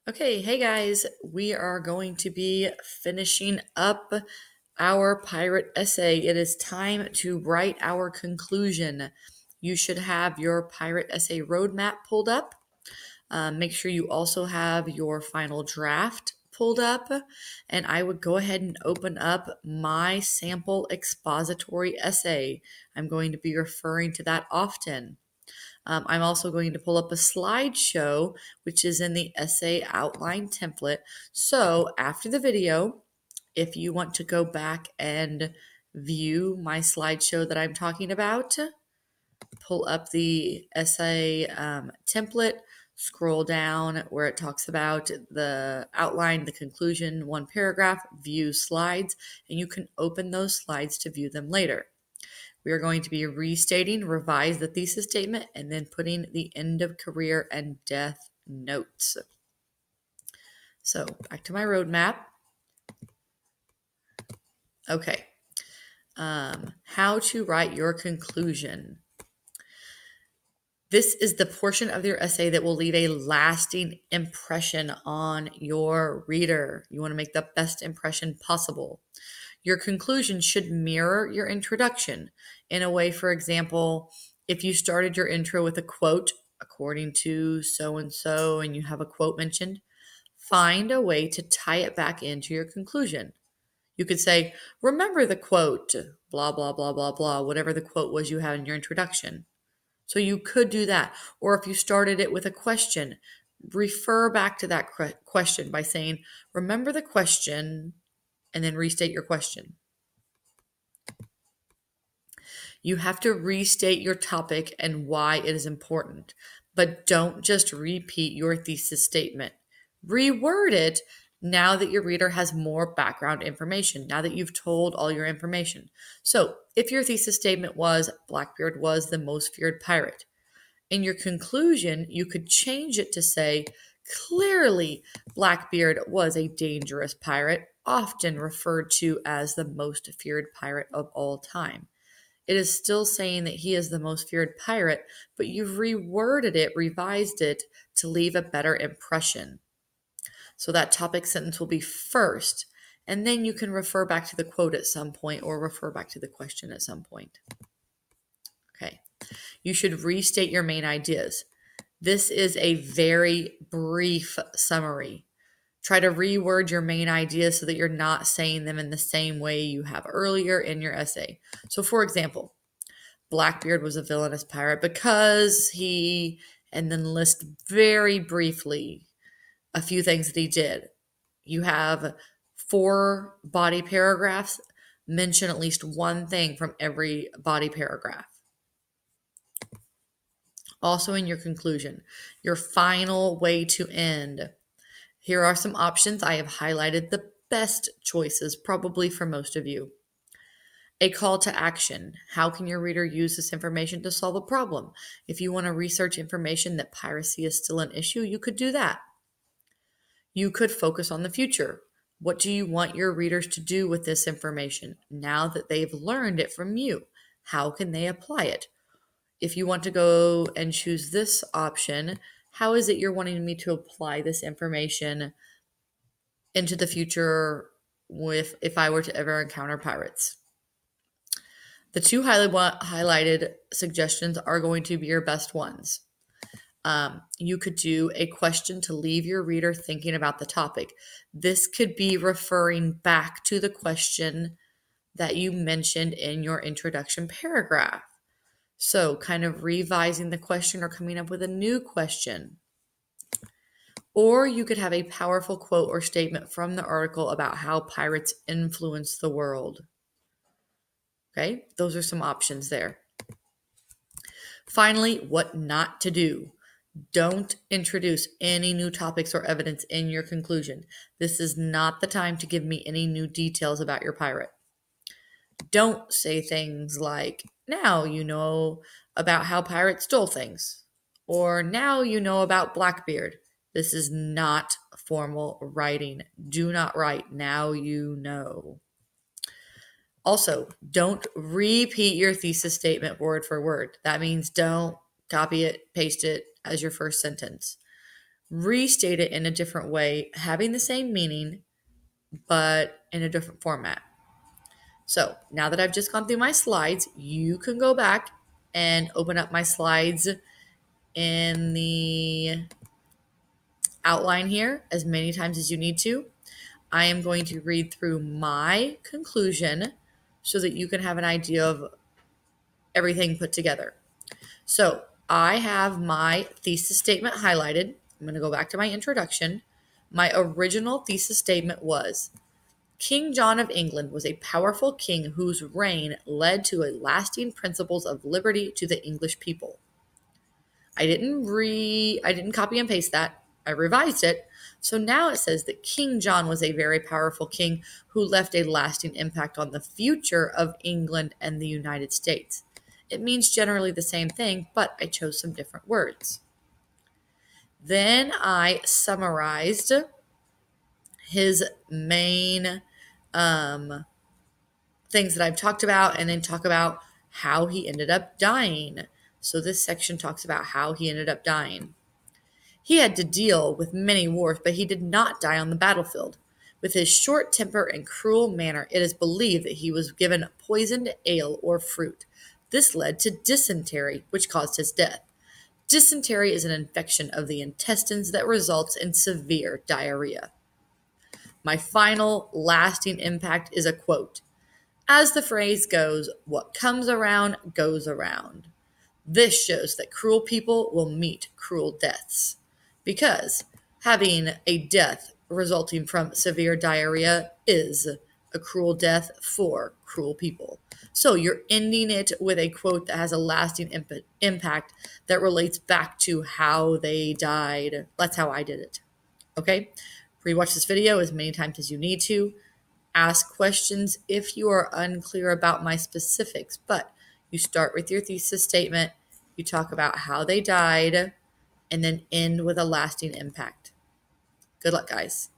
Okay, hey guys, we are going to be finishing up our pirate essay. It is time to write our conclusion. You should have your pirate essay roadmap pulled up. Make sure you also have your final draft pulled up, and I would go ahead and open up my sample expository essay. I'm going to be referring to that often. I'm also going to pull up a slideshow, which is in the essay outline template. So after the video, if you want to go back and view my slideshow that I'm talking about, pull up the essay template, scroll down where it talks about the outline, the conclusion, one paragraph, view slides, and you can open those slides to view them later. We are going to be restating, revise the thesis statement, and then putting the end of career and death notes. So back to my roadmap. Okay. How to write your conclusion. This is the portion of your essay that will leave a lasting impression on your reader. You want to make the best impression possible. Your conclusion should mirror your introduction in a way, for example, if you started your intro with a quote, according to so-and-so, and you have a quote mentioned, find a way to tie it back into your conclusion. You could say, remember the quote, blah, blah, blah, blah, blah, whatever the quote was you had in your introduction. So you could do that. Or if you started it with a question, refer back to that question by saying, remember the question, and then restate your question. You have to restate your topic and why it is important, but don't just repeat your thesis statement. Reword it now that your reader has more background information, now that you've told all your information. So if your thesis statement was Blackbeard was the most feared pirate, in your conclusion, you could change it to say, clearly, Blackbeard was a dangerous pirate, often referred to as the most feared pirate of all time. It is still saying that he is the most feared pirate, but you've reworded it, revised it to leave a better impression. So that topic sentence will be first, and then you can refer back to the quote at some point or refer back to the question at some point. Okay. You should restate your main ideas. This is a very brief summary. Try to reword your main ideas so that you're not saying them in the same way you have earlier in your essay. So for example, Blackbeard was a villainous pirate because he, and then list very briefly a few things that he did. You have 4 body paragraphs. Mention at least one thing from every body paragraph. Also in your conclusion, your final way to end. Here are some options. I have highlighted the best choices, probably for most of you. A call to action. How can your reader use this information to solve a problem? If you want to research information that piracy is still an issue, you could do that. You could focus on the future. What do you want your readers to do with this information now that they've learned it from you? How can they apply it? If you want to go and choose this option, how is it you're wanting me to apply this information into the future if I were to ever encounter pirates? The 2 highlighted suggestions are going to be your best ones. You could do a question to leave your reader thinking about the topic. This could be referring back to the question that you mentioned in your introduction paragraph. So kind of revising the question or coming up with a new question. Or you could have a powerful quote or statement from the article about how pirates influence the world. Okay, those are some options there. Finally, what not to do. Don't introduce any new topics or evidence in your conclusion. This is not the time to give me any new details about your pirate. Don't say things like, now you know about how pirates stole things, or now you know about Blackbeard. This is not formal writing. Do not write, now you know. Also, don't repeat your thesis statement word for word. That means don't copy it, paste it as your first sentence. restate it in a different way, having the same meaning, but in a different format. So now that I've just gone through my slides, you can go back and open up my slides in the outline here as many times as you need to. I am going to read through my conclusion so that you can have an idea of everything put together. So I have my thesis statement highlighted. I'm going to go back to my introduction. My original thesis statement was, King John of England was a powerful king whose reign led to a lasting principles of liberty to the English people. I didn't copy and paste that. I revised it. So now it says that King John was a very powerful king who left a lasting impact on the future of England and the United States. It means generally the same thing, but I chose some different words. Then I summarized his main things that I've talked about, and then talk about how he ended up dying. So this section talks about how he ended up dying. He had to deal with many wars, but he did not die on the battlefield. With his short temper and cruel manner, it is believed that he was given poisoned ale or fruit. This led to dysentery, which caused his death. Dysentery is an infection of the intestines that results in severe diarrhea. My final lasting impact is a quote. As the phrase goes, what comes around goes around. This shows that cruel people will meet cruel deaths, because having a death resulting from severe diarrhea is a cruel death for cruel people. So you're ending it with a quote that has a lasting impact that relates back to how they died. That's how I did it. Okay? Rewatch this video as many times as you need to. Ask questions if you are unclear about my specifics, but you start with your thesis statement, you talk about how they died, and then end with a lasting impact. Good luck, guys.